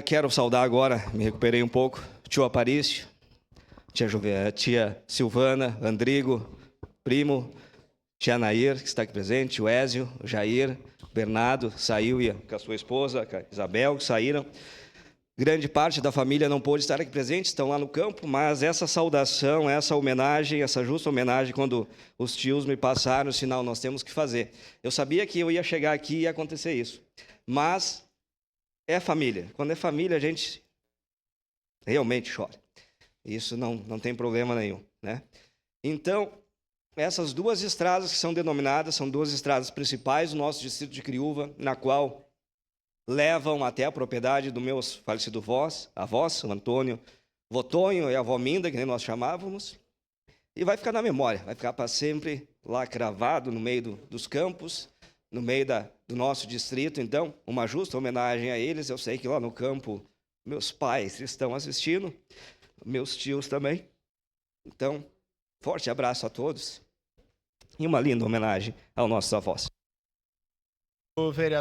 Quero saudar agora, me recuperei um pouco, tio Aparício, tia Silvana, Andrigo, primo, tia Nair, que está aqui presente, o Ézio, o Jair, o Bernardo, saiu com a sua esposa, com a Isabel, que saíram. Grande parte da família não pôde estar aqui presente, estão lá no campo, mas essa saudação, essa homenagem, essa justa homenagem, quando os tios me passaram o sinal, nós temos que fazer. Eu sabia que eu ia chegar aqui e ia acontecer isso, mas é família. Quando é família, a gente realmente chora. Isso não tem problema nenhum, né? Então, essas duas estradas que são denominadas, são duas estradas principais do nosso distrito de Criúva, na qual levam até a propriedade do meus falecido avós, o Antônio Votonho e a avó Minda, que nem nós chamávamos, e vai ficar na memória, vai ficar para sempre lá cravado no meio dos campos, no meio do nosso distrito. Então, uma justa homenagem a eles. Eu sei que lá no campo meus pais estão assistindo, meus tios também. Então, forte abraço a todos e uma linda homenagem aos nossos avós. O vereador